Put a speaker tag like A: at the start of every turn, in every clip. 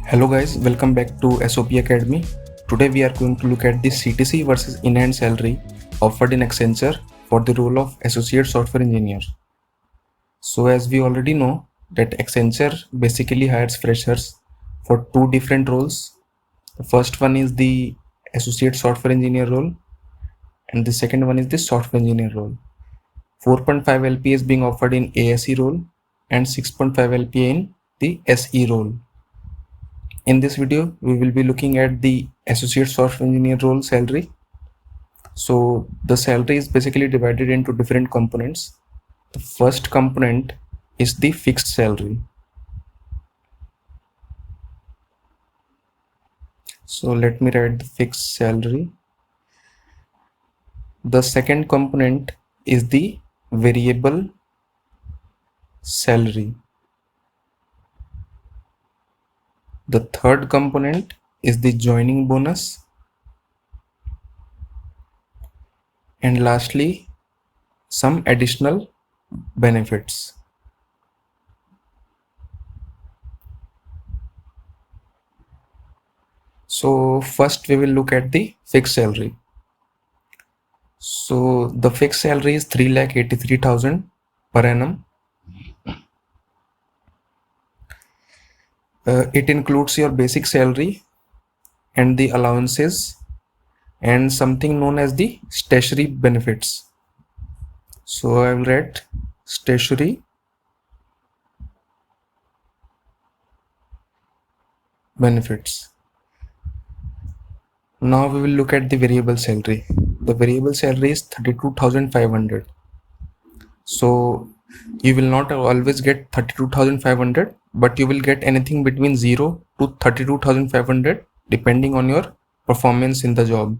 A: Hello guys, welcome back to SOP Academy. Today we are going to look at the CTC versus in-hand salary offered in Accenture for the role of Associate Software Engineer. So as we already know that Accenture basically hires freshers for two different roles. The first one is the Associate Software Engineer role and the second one is the Software Engineer role. 4.5 LPA is being offered in ASE role and 6.5 LPA in the SE role. In this video, we will be looking at the Associate Software Engineer role salary. So the salary is basically divided into different components. The first component is the fixed salary. So let me write the fixed salary. The second component is the variable salary. The third component is the joining bonus. And lastly, some additional benefits. So first we will look at the fixed salary. So the fixed salary is 3,83,000 per annum. It includes your basic salary and the allowances and something known as the statutory benefits. So I will write statutory benefits. Now we will look at the variable salary. The variable salary is 32,500. So you will not always get 32,500, but you will get anything between 0 to 32,500 depending on your performance in the job.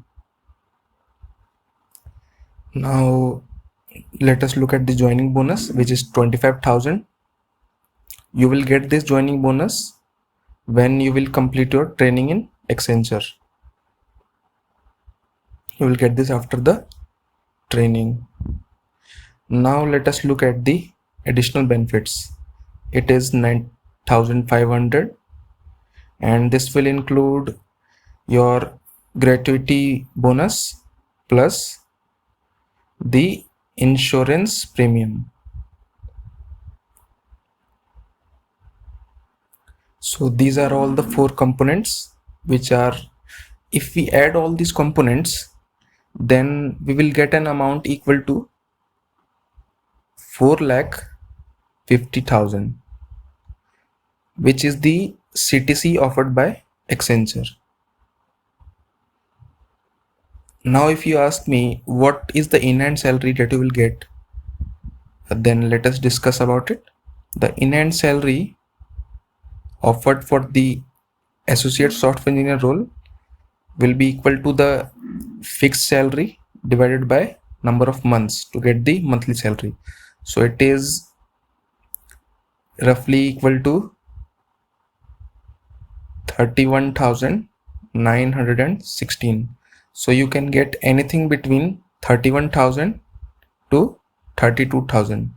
A: Now let us look at the joining bonus, which is 25,000. You will get this joining bonus when you will complete your training in Accenture. You will get this after the training. Now let us look at the additional benefits. It is 9,500 and this will include your gratuity bonus plus the insurance premium. So these are all the four components which are, if we add all these components, then we will get an amount equal to 4,50,000, which is the CTC offered by Accenture. Now if you ask me what is the in-hand salary that you will get, then let us discuss about it. The in-hand salary offered for the Associate Software Engineer role will be equal to the fixed salary divided by number of months to get the monthly salary. So it is roughly equal to 31,916. So you can get anything between 31,000 to 32,000.